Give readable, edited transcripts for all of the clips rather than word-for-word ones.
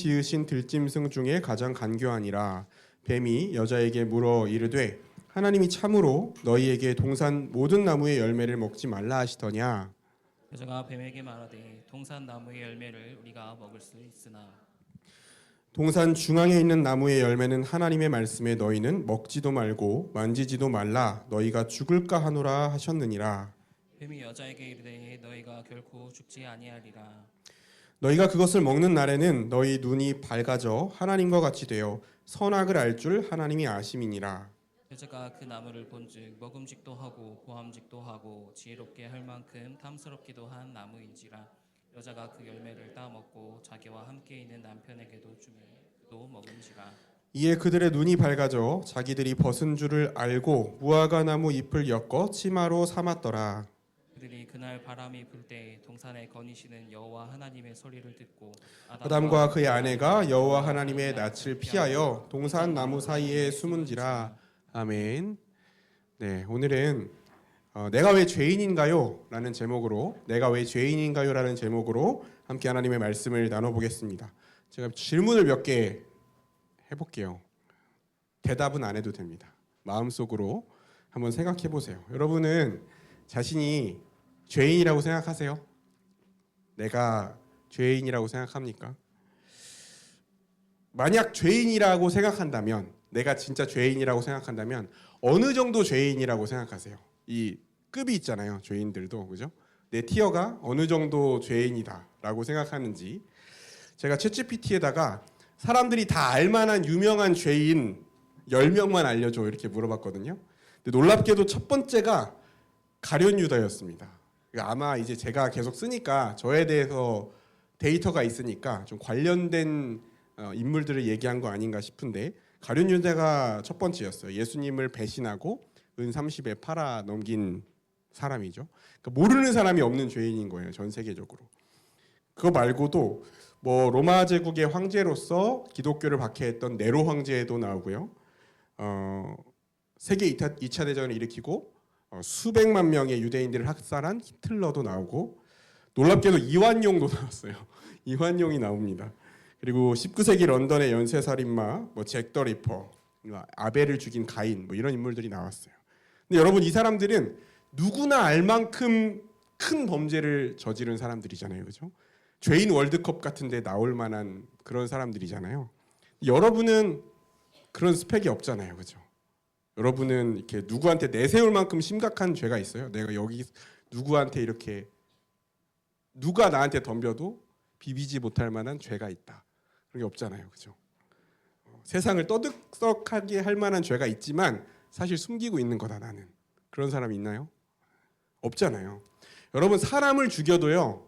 지으신 들짐승 중에 가장 간교하니라. 뱀이 여자에게 물어 이르되 하나님이 참으로 너희에게 동산 모든 나무의 열매를 먹지 말라 하시더냐. 여자가 뱀에게 말하되 동산 나무의 열매를 우리가 먹을 수 있으나 동산 중앙에 있는 나무의 열매는 하나님의 말씀에 너희는 먹지도 말고 만지지도 말라 너희가 죽을까 하노라 하셨느니라. 뱀이 여자에게 이르되 너희가 결코 죽지 아니하리라. 너희가 그것을 먹는 날에는 너희 눈이 밝아져 하나님과 같이 되어 선악을 알 줄 하나님이 아심이니라. 여자가 그 나무를 본즉 먹음직도 하고 보암직도 하고 지혜롭게 할 만큼 탐스럽기도 한 나무인지라. 여자가 그 열매를 따 먹고 자기와 함께 있는 남편에게도 주매 그도 먹은지라. 이에 그들의 눈이 밝아져 자기들이 벗은 줄을 알고 무화과 나무 잎을 엮어 치마로 삼았더라. 그들이 그날 바람이 불 때 동산에 거니시는 여호와 하나님의 소리를 듣고 아담과 그의 아내가 여호와 하나님의 낯을 피하여 동산 나무 사이에 숨은지라. 아멘. 네, 오늘은 내가 왜 죄인인가요? 라는 제목으로 내가 왜 죄인인가요? 라는 제목으로 함께 하나님의 말씀을 나눠보겠습니다. 제가 질문을 몇 개 해볼게요. 대답은 안 해도 됩니다. 마음속으로 한번 생각해 보세요. 여러분은 자신이 죄인이라고 생각하세요? 내가 죄인이라고 생각합니까? 만약 죄인이라고 생각한다면, 내가 진짜 죄인이라고 생각한다면 어느 정도 죄인이라고 생각하세요? 이 급이 있잖아요. 죄인들도, 그죠? 내 티어가 어느 정도 죄인이다라고 생각하는지. 제가 챗GPT에다가 사람들이 다 알만한 유명한 죄인 10명만 알려줘 이렇게 물어봤거든요. 근데 놀랍게도 첫 번째가 가룟 유다였습니다. 아마 이제 제가 계속 쓰니까 저에 대해서 데이터가 있으니까 좀 관련된 인물들을 얘기한 거 아닌가 싶은데, 가룟 유다가 첫 번째였어요. 예수님을 배신하고 은 30에 팔아 넘긴 사람이죠. 그러니까 모르는 사람이 없는 죄인인 거예요, 전 세계적으로. 그거 말고도 뭐 로마 제국의 황제로서 기독교를 박해했던 네로 황제도 나오고요. 세계 2차 대전을 일으키고 수백만 명의 유대인들을 학살한 히틀러도 나오고, 놀랍게도 이완용도 나왔어요. 이완용이 나옵니다. 그리고 19세기 런던의 연쇄살인마 잭 더 리퍼, 아벨을 죽인 가인 이런 인물들이 나왔어요. 근데 여러분, 이 사람들은 누구나 알 만큼 큰 범죄를 저지른 사람들이잖아요, 그죠? 죄인 월드컵 같은 데 나올 만한 그런 사람들이잖아요. 여러분은 그런 스펙이 없잖아요, 그죠? 여러분은 이렇게 누구한테 내세울 만큼 심각한 죄가 있어요? 내가 여기 누구한테 이렇게 누가 나한테 덤벼도 비비지 못할 만한 죄가 있다, 그런 게 없잖아요, 그죠? 세상을 떠들썩하게 할 만한 죄가 있지만 사실 숨기고 있는 거다 나는. 그런 사람이 있나요? 없잖아요. 여러분, 사람을 죽여도요,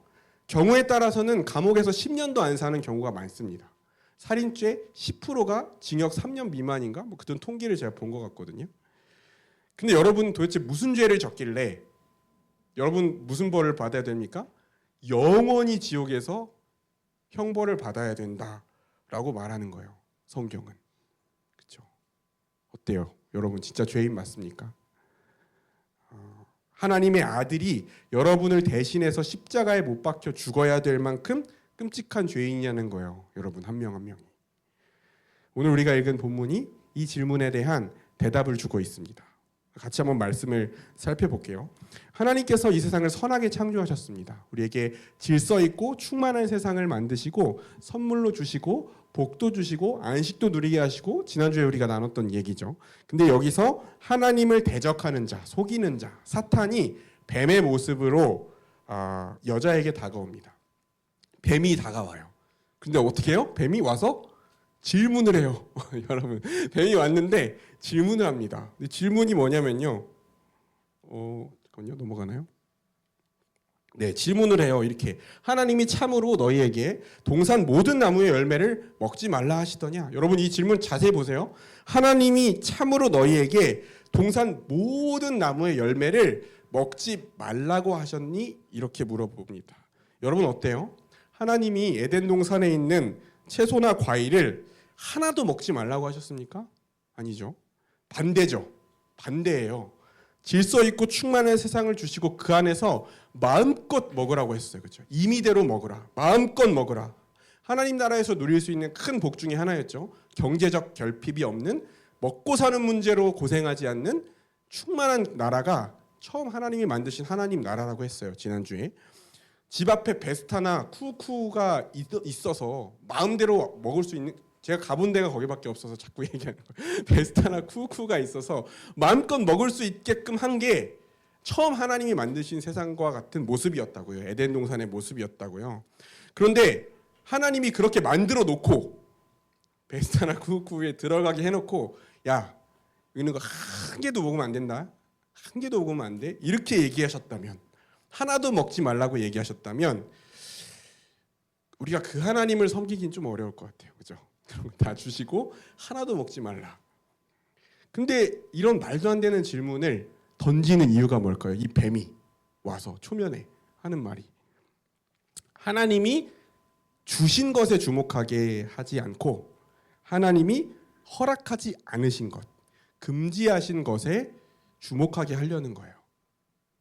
경우에 따라서는 감옥에서 10년도 안 사는 경우가 많습니다. 살인죄 10%가 징역 3년 미만인가? 그런 통계를 제가 본 것 같거든요. 근데 여러분, 도대체 무슨 죄를 졌길래 여러분 무슨 벌을 받아야 됩니까? 영원히 지옥에서 형벌을 받아야 된다라고 말하는 거예요, 성경은. 그렇죠? 어때요? 여러분 진짜 죄인 맞습니까? 하나님의 아들이 여러분을 대신해서 십자가에 못 박혀 죽어야 될 만큼 끔찍한 죄인이냐는 거예요, 여러분 한 명 한 명이. 오늘 우리가 읽은 본문이 이 질문에 대한 대답을 주고 있습니다. 같이 한번 말씀을 살펴볼게요. 하나님께서 이 세상을 선하게 창조하셨습니다. 우리에게 질서 있고 충만한 세상을 만드시고 선물로 주시고 복도 주시고 안식도 누리게 하시고, 지난주에 우리가 나눴던 얘기죠. 근데 여기서 하나님을 대적하는 자, 속이는 자, 사탄이 뱀의 모습으로 여자에게 다가옵니다. 뱀이 다가와요. 근데 어떻게 해요? 뱀이 와서 질문을 해요. 여러분, 뱀이 왔는데 질문을 합니다. 근데 질문이 뭐냐면요. 잠깐만요. 넘어가나요? 네, 질문을 해요. 이렇게. 하나님이 참으로 너희에게 동산 모든 나무의 열매를 먹지 말라 하시더냐? 여러분, 이 질문 자세히 보세요. 하나님이 참으로 너희에게 동산 모든 나무의 열매를 먹지 말라고 하셨니? 이렇게 물어봅니다. 여러분 어때요? 하나님이 에덴 동산에 있는 채소나 과일을 하나도 먹지 말라고 하셨습니까? 아니죠. 반대죠. 반대예요. 질서 있고 충만한 세상을 주시고 그 안에서 마음껏 먹으라고 했어요. 그렇죠? 임의대로 먹으라. 마음껏 먹으라. 하나님 나라에서 누릴 수 있는 큰 복 중에 하나였죠. 경제적 결핍이 없는, 먹고 사는 문제로 고생하지 않는 충만한 나라가 처음 하나님이 만드신 하나님 나라라고 했어요. 지난주에 집 앞에 베스타나 쿠쿠가 있어서 마음대로 먹을 수 있는, 제가 가본 데가 거기밖에 없어서 자꾸 얘기하는 거예요. 베스타나 쿠쿠가 있어서 마음껏 먹을 수 있게끔 한 게 처음 하나님이 만드신 세상과 같은 모습이었다고요. 에덴 동산의 모습이었다고요. 그런데 하나님이 그렇게 만들어 놓고 베스타나 쿠쿠에 들어가게 해놓고, 야, 이런 거 한 개도 먹으면 안 된다, 한 개도 먹으면 안 돼, 이렇게 얘기하셨다면, 하나도 먹지 말라고 얘기하셨다면 우리가 그 하나님을 섬기긴 좀 어려울 것 같아요. 그죠? 다 주시고 하나도 먹지 말라. 근데 이런 말도 안 되는 질문을 던지는 이유가 뭘까요? 이 뱀이 와서 초면에 하는 말이, 하나님이 주신 것에 주목하게 하지 않고 하나님이 허락하지 않으신 것, 금지하신 것에 주목하게 하려는 거예요.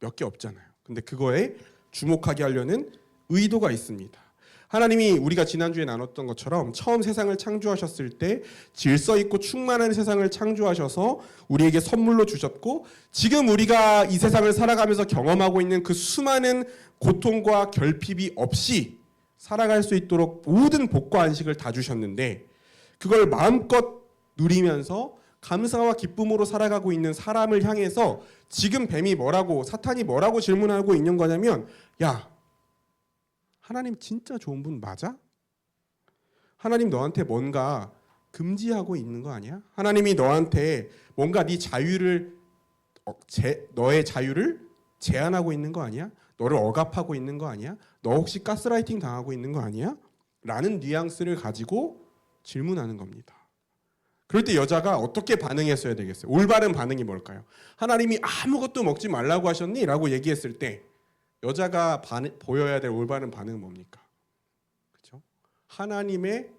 몇 개 없잖아요. 근데 그거에 주목하게 하려는 의도가 있습니다. 하나님이 우리가 지난주에 나눴던 것처럼 처음 세상을 창조하셨을 때 질서 있고 충만한 세상을 창조하셔서 우리에게 선물로 주셨고, 지금 우리가 이 세상을 살아가면서 경험하고 있는 그 수많은 고통과 결핍이 없이 살아갈 수 있도록 모든 복과 안식을 다 주셨는데, 그걸 마음껏 누리면서 감사와 기쁨으로 살아가고 있는 사람을 향해서 지금 뱀이 뭐라고, 사탄이 뭐라고 질문하고 있는 거냐면, 야, 하나님 진짜 좋은 분 맞아? 하나님 너한테 뭔가 금지하고 있는 거 아니야? 하나님이 너한테 뭔가 네 자유를, 너의 자유를 제한하고 있는 거 아니야? 너를 억압하고 있는 거 아니야? 너 혹시 가스라이팅 당하고 있는 거 아니야? 라는 뉘앙스를 가지고 질문하는 겁니다. 그럴 때 여자가 어떻게 반응했어야 되겠어요? 올바른 반응이 뭘까요? 하나님이 아무것도 먹지 말라고 하셨니? 라고 얘기했을 때 여자가 보여야 될 올바른 반응은 뭡니까? 그렇죠? 하나님의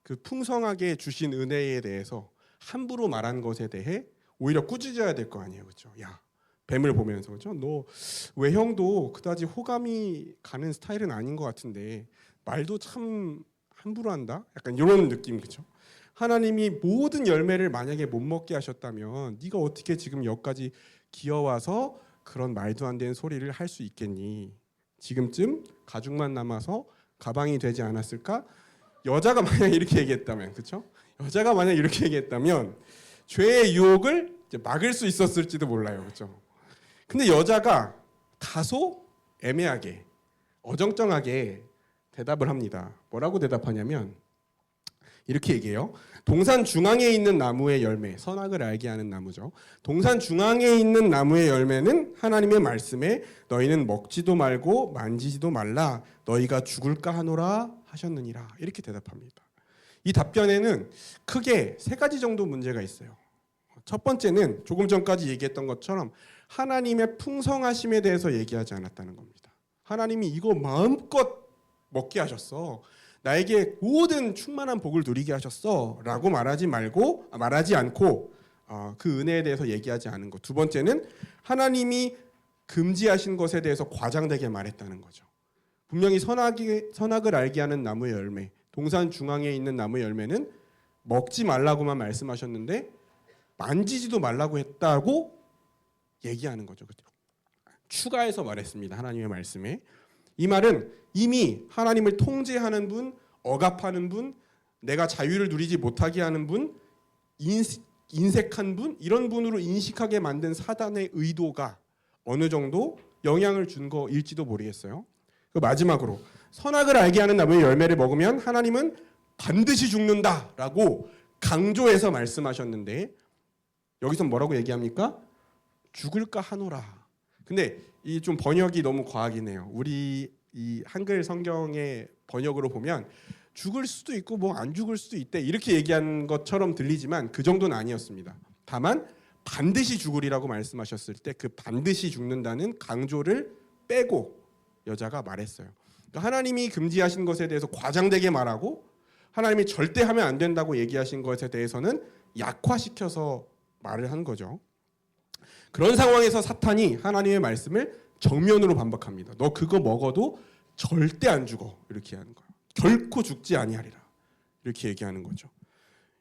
그 풍성하게 주신 은혜에 대해서 함부로 말한 것에 대해 오히려 꾸짖어야 될 거 아니에요. 그렇죠? 야, 뱀을 보면서, 그렇죠? 너 외형도 그다지 호감이 가는 스타일은 아닌 것 같은데 말도 참 함부로 한다? 약간 이런 느낌. 그렇죠? 하나님이 모든 열매를 만약에 못 먹게 하셨다면 네가 어떻게 지금 여기까지 기어와서 그런 말도 안 되는 소리를 할 수 있겠니? 지금쯤 가죽만 남아서 가방이 되지 않았을까? 여자가 만약 이렇게 얘기했다면, 그렇죠? 여자가 만약 이렇게 얘기했다면 죄의 유혹을 이제 막을 수 있었을지도 몰라요. 그렇죠? 근데 여자가 다소 애매하게, 어정쩡하게 대답을 합니다. 뭐라고 대답하냐면 이렇게 얘기해요. 동산 중앙에 있는 나무의 열매, 선악을 알게 하는 나무죠. 동산 중앙에 있는 나무의 열매는 하나님의 말씀에 너희는 먹지도 말고 만지지도 말라, 너희가 죽을까 하노라 하셨느니라. 이렇게 대답합니다. 이 답변에는 크게 세 가지 정도 문제가 있어요. 첫 번째는 조금 전까지 얘기했던 것처럼 하나님의 풍성하심에 대해서 얘기하지 않았다는 겁니다. 하나님이 이거 마음껏 먹게 하셨어, 나에게 모든 충만한 복을 누리게 하셨어 라고 말하지 않고 그 은혜에 대해서 얘기하지 않은 것. 두 번째는 하나님이 금지하신 것에 대해서 과장되게 말했다는 거죠. 분명히 선악을 알게 하는 나무의 열매, 동산 중앙에 있는 나무의 열매는 먹지 말라고만 말씀하셨는데 만지지도 말라고 했다고 얘기하는 거죠. 추가해서 말했습니다. 하나님의 말씀에. 이 말은 이미 하나님을 통제하는 분, 억압하는 분, 내가 자유를 누리지 못하게 하는 분, 인색한 분, 이런 분으로 인식하게 만든 사단의 의도가 어느 정도 영향을 준 거일지도 모르겠어요. 마지막으로 선악을 알게 하는 나무의 열매를 먹으면 하나님은 반드시 죽는다라고 강조해서 말씀하셨는데 여기서 뭐라고 얘기합니까? 죽을까 하노라. 근데 이 좀 번역이 너무 과하긴 해요. 우리 이 한글 성경의 번역으로 보면 죽을 수도 있고 뭐 안 죽을 수도 있대 이렇게 얘기한 것처럼 들리지만 그 정도는 아니었습니다. 다만 반드시 죽으리라고 말씀하셨을 때 그 반드시 죽는다는 강조를 빼고 여자가 말했어요. 그러니까 하나님이 금지하신 것에 대해서 과장되게 말하고 하나님이 절대 하면 안 된다고 얘기하신 것에 대해서는 약화시켜서 말을 한 거죠. 그런 상황에서 사탄이 하나님의 말씀을 정면으로 반박합니다. 너 그거 먹어도 절대 안 죽어. 이렇게 하는 거예요. 결코 죽지 아니하리라. 이렇게 얘기하는 거죠.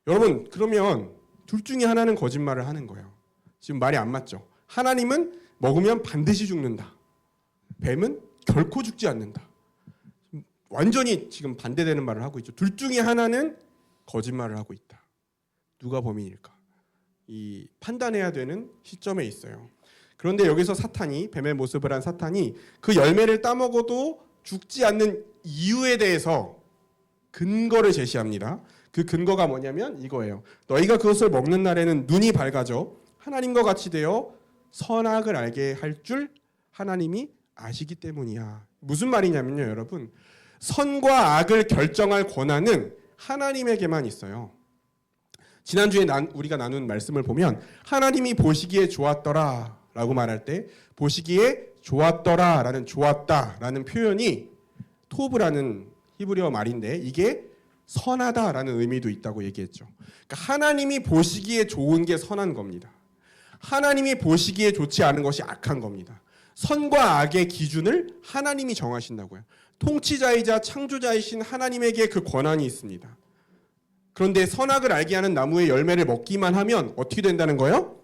여러분, 그러면 둘 중에 하나는 거짓말을 하는 거예요. 지금 말이 안 맞죠? 하나님은 먹으면 반드시 죽는다. 뱀은 결코 죽지 않는다. 완전히 지금 반대되는 말을 하고 있죠. 둘 중에 하나는 거짓말을 하고 있다. 누가 범인일까? 이 판단해야 되는 시점에 있어요. 그런데 여기서 사탄이, 뱀의 모습을 한 사탄이 그 열매를 따먹어도 죽지 않는 이유에 대해서 근거를 제시합니다. 그 근거가 뭐냐면 이거예요. 너희가 그것을 먹는 날에는 눈이 밝아져 하나님과 같이 되어 선악을 알게 할 줄 하나님이 아시기 때문이야. 무슨 말이냐면요, 여러분. 선과 악을 결정할 권한은 하나님에게만 있어요. 지난주에 우리가 나눈 말씀을 보면 하나님이 보시기에 좋았더라 라고 말할 때 보시기에 좋았더라 라는 좋았다 라는 표현이 토브라는 히브리어 말인데 이게 선하다 라는 의미도 있다고 얘기했죠. 그러니까 하나님이 보시기에 좋은 게 선한 겁니다. 하나님이 보시기에 좋지 않은 것이 악한 겁니다. 선과 악의 기준을 하나님이 정하신다고요. 통치자이자 창조자이신 하나님에게 그 권한이 있습니다. 그런데 선악을 알게 하는 나무의 열매를 먹기만 하면 어떻게 된다는 거예요?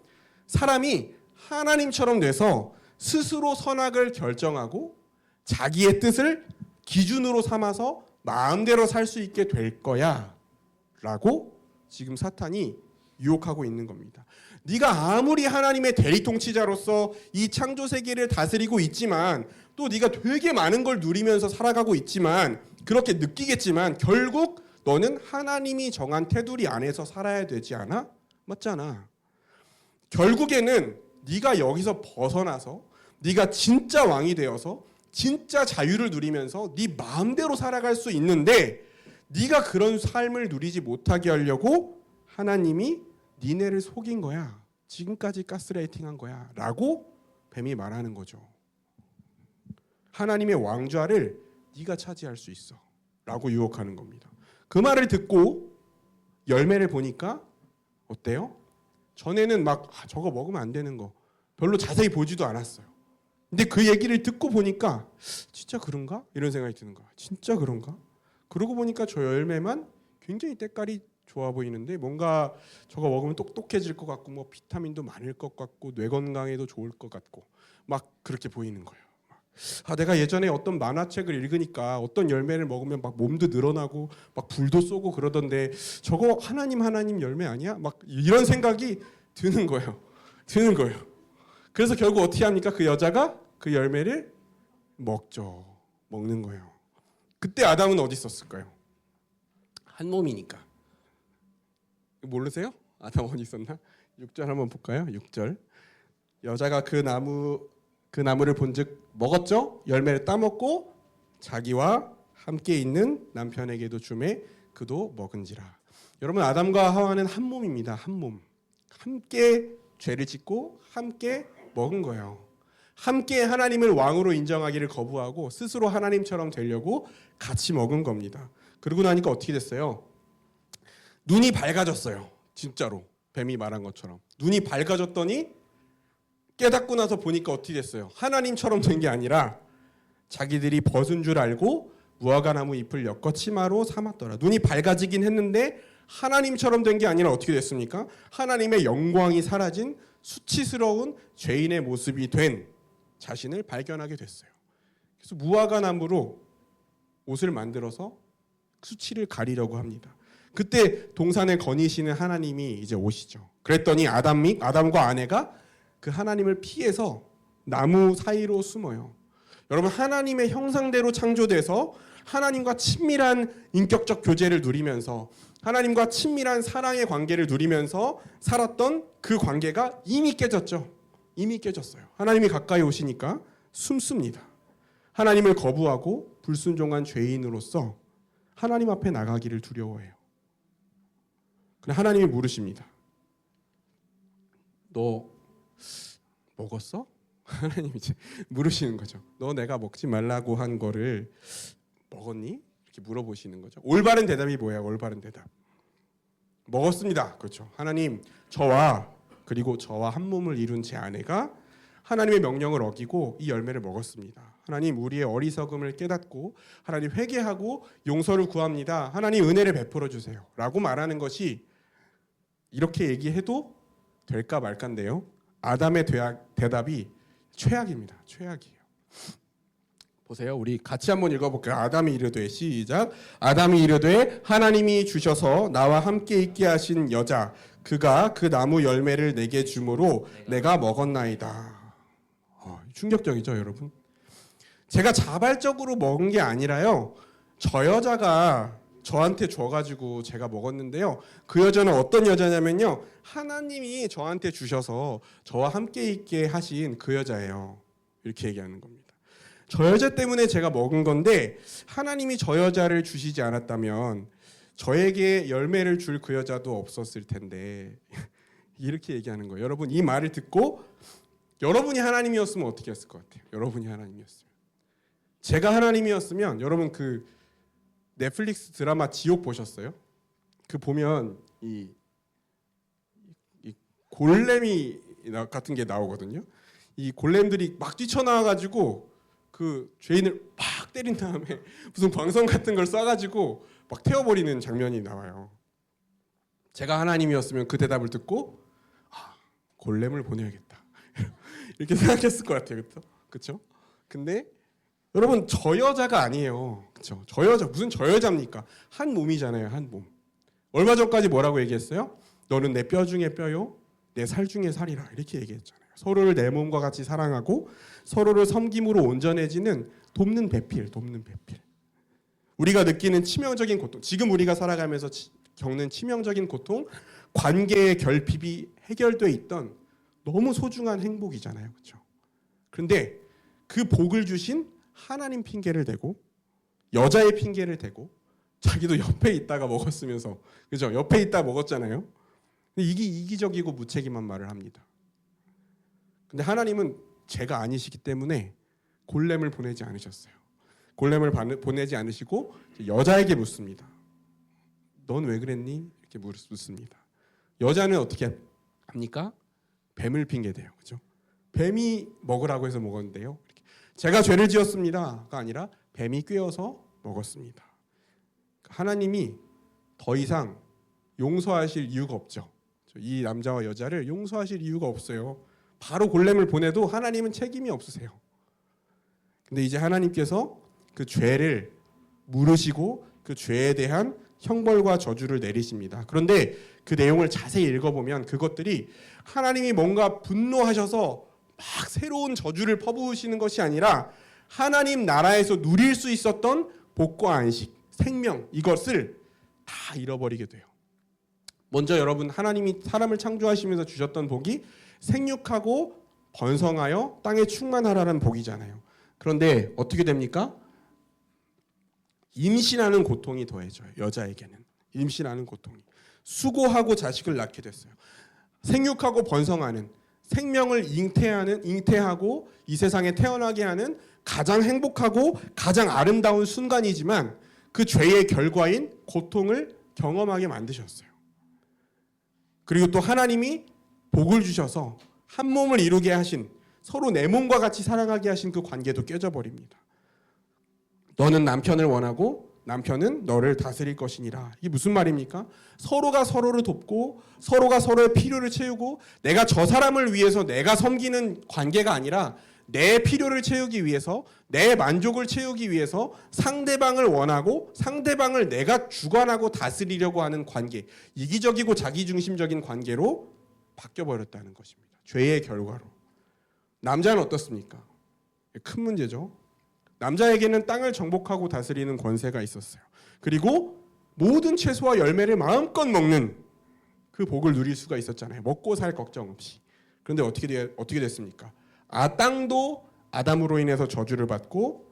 사람이 하나님처럼 돼서 스스로 선악을 결정하고 자기의 뜻을 기준으로 삼아서 마음대로 살 수 있게 될 거야 라고 지금 사탄이 유혹하고 있는 겁니다. 네가 아무리 하나님의 대리통치자로서 이 창조 세계를 다스리고 있지만 또 네가 되게 많은 걸 누리면서 살아가고 있지만 그렇게 느끼겠지만 결국 너는 하나님이 정한 테두리 안에서 살아야 되지 않아? 맞잖아. 결국에는 네가 여기서 벗어나서 네가 진짜 왕이 되어서 진짜 자유를 누리면서 네 마음대로 살아갈 수 있는데 네가 그런 삶을 누리지 못하게 하려고 하나님이 니네를 속인 거야. 지금까지 가스라이팅한 거야 라고 뱀이 말하는 거죠. 하나님의 왕좌를 네가 차지할 수 있어 라고 유혹하는 겁니다. 그 말을 듣고 열매를 보니까 어때요? 전에는 막 저거 먹으면 안 되는 거 별로 자세히 보지도 않았어요. 근데 그 얘기를 듣고 보니까 진짜 그런가? 이런 생각이 드는 거야. 진짜 그런가? 그러고 보니까 저 열매만 굉장히 때깔이 좋아 보이는데 뭔가 저거 먹으면 똑똑해질 것 같고 뭐 비타민도 많을 것 같고 뇌 건강에도 좋을 것 같고 막 그렇게 보이는 거예요. 내가 예전에 어떤 만화책을 읽으니까 어떤 열매를 먹으면 막 몸도 늘어나고 막 불도 쏘고 그러던데 저거 하나님 열매 아니야? 막 이런 생각이 드는 거예요. 드는 거예요. 그래서 결국 어떻게 합니까? 그 여자가 그 열매를 먹죠. 먹는 거예요. 그때 아담은 어디 있었을까요? 한 몸이니까. 모르세요? 아담 어디 있었나? 6절 한번 볼까요? 6절. 여자가 그 나무를 본즉 먹었죠. 열매를 따먹고 자기와 함께 있는 남편에게도 주매 그도 먹은지라. 여러분 아담과 하와는 한 몸입니다. 한 몸. 함께 죄를 짓고 함께 먹은 거예요. 함께 하나님을 왕으로 인정하기를 거부하고 스스로 하나님처럼 되려고 같이 먹은 겁니다. 그러고 나니까 어떻게 됐어요? 눈이 밝아졌어요. 진짜로 뱀이 말한 것처럼 눈이 밝아졌더니 깨닫고 나서 보니까 어떻게 됐어요? 하나님처럼 된 게 아니라 자기들이 벗은 줄 알고 무화과나무 잎을 엮어 치마로 삼았더라. 눈이 밝아지긴 했는데 하나님처럼 된 게 아니라 어떻게 됐습니까? 하나님의 영광이 사라진 수치스러운 죄인의 모습이 된 자신을 발견하게 됐어요. 그래서 무화과나무로 옷을 만들어서 수치를 가리려고 합니다. 그때 동산을 거니시는 하나님이 이제 오시죠. 그랬더니 아담과 아내가 그 하나님을 피해서 나무 사이로 숨어요. 여러분 하나님의 형상대로 창조돼서 하나님과 친밀한 인격적 교제를 누리면서 하나님과 친밀한 사랑의 관계를 누리면서 살았던 그 관계가 이미 깨졌죠. 이미 깨졌어요. 하나님이 가까이 오시니까 숨습니다. 하나님을 거부하고 불순종한 죄인으로서 하나님 앞에 나가기를 두려워해요. 그런데 하나님이 물으십니다. 너 먹었어? 하나님이 이제 물으시는 거죠. 너 내가 먹지 말라고 한 거를 먹었니? 이렇게 물어보시는 거죠. 올바른 대답이 뭐예요? 올바른 대답. 먹었습니다. 그렇죠. 하나님, 저와 그리고 저와 한 몸을 이룬 제 아내가 하나님의 명령을 어기고 이 열매를 먹었습니다. 하나님 우리의 어리석음을 깨닫고 하나님 회개하고 용서를 구합니다. 하나님 은혜를 베풀어 주세요. 라고 말하는 것이 이렇게 얘기해도 될까 말까인데요. 아담의 대답이 최악입니다. 최악이에요. 보세요. 우리 같이 한번 읽어볼게요. 아담이 이르되 시작. 아담이 이르되 하나님이 주셔서 나와 함께 있게 하신 여자 그가 그 나무 열매를 내게 주므로 내가 먹었나이다. 충격적이죠, 여러분. 제가 자발적으로 먹은 게 아니라요. 저 여자가 저한테 줘가지고 제가 먹었는데요. 그 여자는 어떤 여자냐면요. 하나님이 저한테 주셔서 저와 함께 있게 하신 그 여자예요. 이렇게 얘기하는 겁니다. 저 여자 때문에 제가 먹은 건데 하나님이 저 여자를 주시지 않았다면 저에게 열매를 줄 그 여자도 없었을 텐데 이렇게 얘기하는 거예요. 여러분 이 말을 듣고 여러분이 하나님이었으면 어떻게 했을 것 같아요? 여러분이 하나님이었으면 제가 하나님이었으면 여러분 그 넷플릭스 드라마 지옥 보셨어요? 그 보면 이 골렘이 같은 게 나오거든요. 이 골렘들이 막 뛰쳐나와가지고 그 죄인을 막 때린 다음에 무슨 광선 같은 걸 쏴가지고 막 태워버리는 장면이 나와요. 제가 하나님이었으면 그 대답을 듣고 골렘을 보내야겠다 이렇게 생각했을 것 같아요. 그렇죠? 근데 여러분 저 여자가 아니에요. 그렇죠? 저 여자 무슨 저 여자입니까? 한 몸이잖아요. 한 몸. 얼마 전까지 뭐라고 얘기했어요? 너는 내 뼈 중에 뼈요, 내 살 중에 살이라 이렇게 얘기했잖아요. 서로를 내 몸과 같이 사랑하고 서로를 섬김으로 온전해지는 돕는 배필. 우리가 느끼는 치명적인 고통, 지금 우리가 살아가면서 겪는 치명적인 고통, 관계의 결핍이 해결돼 있던 너무 소중한 행복이잖아요. 그렇죠? 그런데 그 복을 주신 하나님 핑계를 대고 여자의 핑계를 대고 자기도 옆에 있다가 먹었으면서 그죠? 옆에 있다 먹었잖아요. 이게 이기적이고 무책임한 말을 합니다. 근데 하나님은 죄가 아니시기 때문에 골렘을 보내지 않으셨어요. 골렘을 보내지 않으시고 여자에게 묻습니다. 넌 왜 그랬니? 이렇게 묻습니다. 여자는 어떻게 합니까? 뱀을 핑계대요. 그죠? 뱀이 먹으라고 해서 먹었는데요. 제가 죄를 지었습니다가 아니라 뱀이 꿰어서 먹었습니다. 하나님이 더 이상 용서하실 이유가 없죠. 이 남자와 여자를 용서하실 이유가 없어요. 바로 골렘을 보내도 하나님은 책임이 없으세요. 근데 이제 하나님께서 그 죄를 물으시고 그 죄에 대한 형벌과 저주를 내리십니다. 그런데 그 내용을 자세히 읽어보면 그것들이 하나님이 뭔가 분노하셔서 막 새로운 저주를 퍼부으시는 것이 아니라 하나님 나라에서 누릴 수 있었던 복과 안식, 생명 이것을 다 잃어버리게 돼요. 먼저 여러분 하나님이 사람을 창조하시면서 주셨던 복이 생육하고 번성하여 땅에 충만하라는 복이잖아요. 그런데 어떻게 됩니까? 임신하는 고통이 더해져요. 여자에게는 임신하는 고통이. 수고하고 자식을 낳게 됐어요. 생육하고 번성하는 생명을 잉태하고 이 세상에 태어나게 하는 가장 행복하고 가장 아름다운 순간이지만 그 죄의 결과인 고통을 경험하게 만드셨어요. 그리고 또 하나님이 복을 주셔서 한 몸을 이루게 하신 서로 내 몸과 같이 사랑하게 하신 그 관계도 깨져버립니다. 너는 남편을 원하고 남편은 너를 다스릴 것이니라. 이게 무슨 말입니까? 서로가 서로를 돕고 서로가 서로의 필요를 채우고 내가 저 사람을 위해서 내가 섬기는 관계가 아니라 내 필요를 채우기 위해서 내 만족을 채우기 위해서 상대방을 원하고 상대방을 내가 주관하고 다스리려고 하는 관계, 이기적이고 자기중심적인 관계로 바뀌어버렸다는 것입니다. 죄의 결과로. 남자는 어떻습니까? 큰 문제죠. 남자에게는 땅을 정복하고 다스리는 권세가 있었어요. 그리고 모든 채소와 열매를 마음껏 먹는 그 복을 누릴 수가 있었잖아요. 먹고 살 걱정 없이. 그런데 어떻게 됐습니까? 땅도 아담으로 인해서 저주를 받고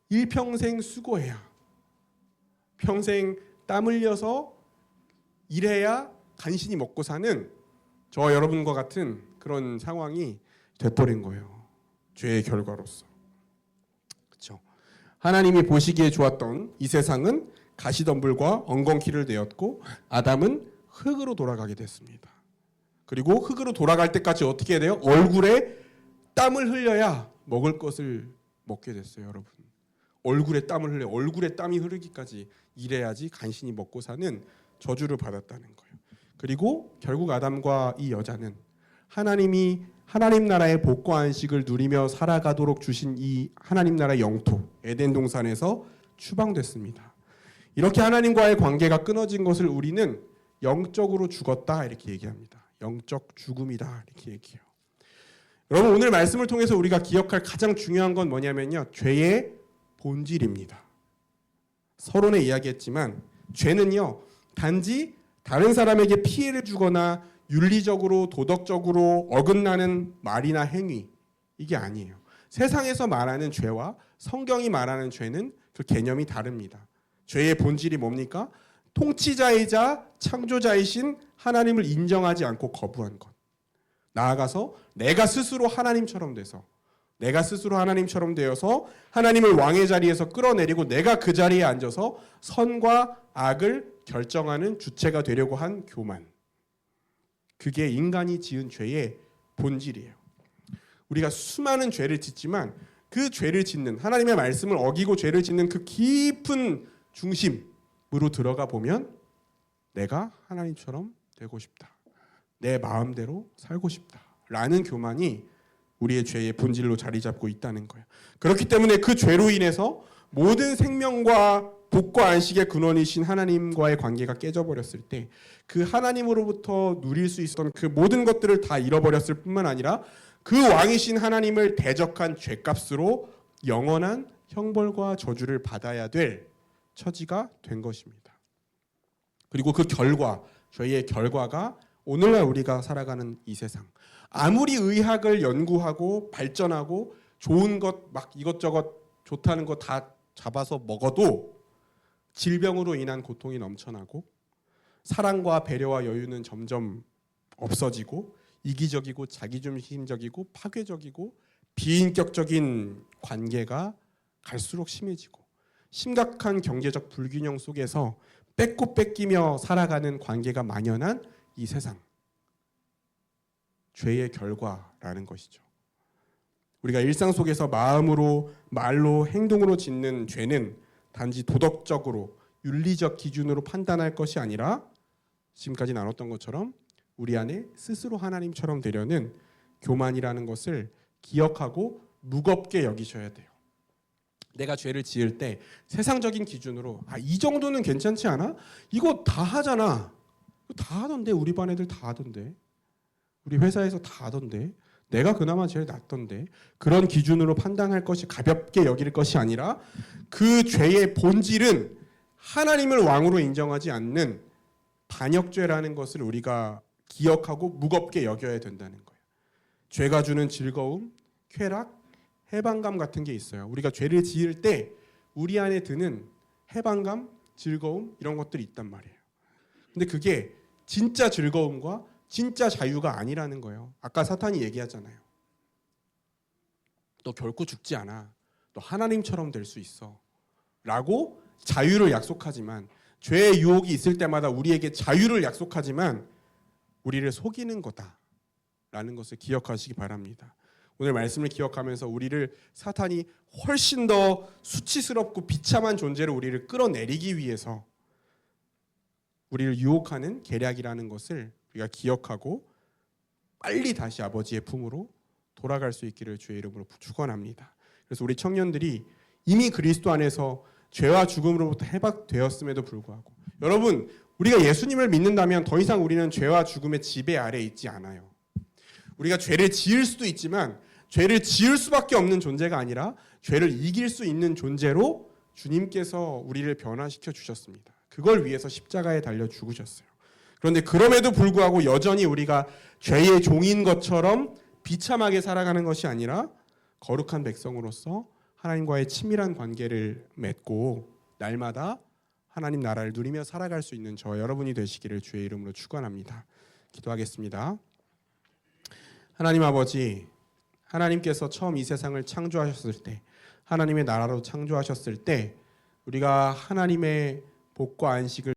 일평생 수고해야, 평생 땀 흘려서 일해야 간신히 먹고 사는 저와 여러분과 같은 그런 상황이 돼버린 거예요. 죄의 결과로서. 그렇죠? 하나님이 보시기에 좋았던 이 세상은 가시덤불과 엉겅퀴를 내었고 아담은 흙으로 돌아가게 됐습니다. 그리고 흙으로 돌아갈 때까지 어떻게 해야 돼요? 얼굴에 땀을 흘려야 먹을 것을 먹게 됐어요, 여러분. 얼굴에 땀을 흘려 얼굴에 땀이 흐르기까지 일해야지 간신히 먹고 사는 저주를 받았다는 거예요. 그리고 결국 아담과 이 여자는 하나님이 하나님 나라의 복과 안식을 누리며 살아가도록 주신 이 하나님 나라의 영토 에덴 동산에서 추방됐습니다. 이렇게 하나님과의 관계가 끊어진 것을 우리는 영적으로 죽었다 이렇게 얘기합니다. 영적 죽음이다 이렇게 얘기해요. 여러분, 오늘 말씀을 통해서 우리가 기억할 가장 중요한 건 뭐냐면요, 죄의 본질입니다. 서론에 이야기했지만 죄는요, 단지 다른 사람에게 피해를 주거나 윤리적으로 도덕적으로 어긋나는 말이나 행위, 이게 아니에요. 세상에서 말하는 죄와 성경이 말하는 죄는 그 개념이 다릅니다. 죄의 본질이 뭡니까? 통치자이자 창조자이신 하나님을 인정하지 않고 거부한 것. 나아가서 내가 스스로 하나님처럼 돼서, 내가 스스로 하나님처럼 되어서 하나님을 왕의 자리에서 끌어내리고 내가 그 자리에 앉아서 선과 악을 결정하는 주체가 되려고 한 교만. 그게 인간이 지은 죄의 본질이에요. 우리가 수많은 죄를 짓지만 그 죄를 짓는, 하나님의 말씀을 어기고 죄를 짓는 그 깊은 중심으로 들어가 보면 내가 하나님처럼 되고 싶다, 내 마음대로 살고 싶다 라는 교만이 우리의 죄의 본질로 자리 잡고 있다는 거예요. 그렇기 때문에 그 죄로 인해서 모든 생명과 복과 안식의 근원이신 하나님과의 관계가 깨져버렸을 때 그 하나님으로부터 누릴 수 있었던 그 모든 것들을 다 잃어버렸을 뿐만 아니라 그 왕이신 하나님을 대적한 죄값으로 영원한 형벌과 저주를 받아야 될 처지가 된 것입니다. 그리고 그 결과, 죄의 결과가 오늘날 우리가 살아가는 이 세상, 아무리 의학을 연구하고 발전하고 좋은 것 막 이것저것 좋다는 거 다 잡아서 먹어도 질병으로 인한 고통이 넘쳐나고 사랑과 배려와 여유는 점점 없어지고 이기적이고 자기중심적이고 파괴적이고 비인격적인 관계가 갈수록 심해지고 심각한 경제적 불균형 속에서 뺏고 뺏기며 살아가는 관계가 만연한 이 세상, 죄의 결과라는 것이죠. 우리가 일상 속에서 마음으로, 말로, 행동으로 짓는 죄는 단지 도덕적으로, 윤리적 기준으로 판단할 것이 아니라 지금까지 나눴던 것처럼 우리 안에 스스로 하나님처럼 되려는 교만이라는 것을 기억하고 무겁게 여기셔야 돼요. 내가 죄를 지을 때 세상적인 기준으로 이 정도는 괜찮지 않아? 이거 다 하잖아. 다 하던데, 우리 반 애들 다 하던데, 우리 회사에서 다 하던데, 내가 그나마 제일 낫던데, 그런 기준으로 판단할 것이, 가볍게 여길 것이 아니라 그 죄의 본질은 하나님을 왕으로 인정하지 않는 반역죄라는 것을 우리가 기억하고 무겁게 여겨야 된다는 거예요. 죄가 주는 즐거움, 쾌락, 해방감 같은 게 있어요. 우리가 죄를 지을 때 우리 안에 드는 해방감, 즐거움 이런 것들이 있단 말이에요. 근데 그게 진짜 즐거움과 진짜 자유가 아니라는 거예요. 아까 사탄이 얘기하잖아요. 너 결코 죽지 않아. 너 하나님처럼 될 수 있어. 라고 자유를 약속하지만, 죄의 유혹이 있을 때마다 우리에게 자유를 약속하지만 우리를 속이는 거다라는 것을 기억하시기 바랍니다. 오늘 말씀을 기억하면서 우리를 사탄이 훨씬 더 수치스럽고 비참한 존재로 우리를 끌어내리기 위해서 우리를 유혹하는 계략이라는 것을 우리가 기억하고 빨리 다시 아버지의 품으로 돌아갈 수 있기를 주의 이름으로 축원합니다. 그래서 우리 청년들이 이미 그리스도 안에서 죄와 죽음으로부터 해방되었음에도 불구하고, 여러분, 우리가 예수님을 믿는다면 더 이상 우리는 죄와 죽음의 지배 아래에 있지 않아요. 우리가 죄를 지을 수도 있지만 죄를 지을 수밖에 없는 존재가 아니라 죄를 이길 수 있는 존재로 주님께서 우리를 변화시켜 주셨습니다. 그걸 위해서 십자가에 달려 죽으셨어요. 그런데 그럼에도 불구하고 여전히 우리가 죄의 종인 것처럼 비참하게 살아가는 것이 아니라 거룩한 백성으로서 하나님과의 친밀한 관계를 맺고 날마다 하나님 나라를 누리며 살아갈 수 있는 저와 여러분이 되시기를 주의 이름으로 축원합니다. 기도하겠습니다. 하나님 아버지, 하나님께서 처음 이 세상을 창조하셨을 때, 하나님의 나라로 창조하셨을 때 우리가 하나님의 복과 안식을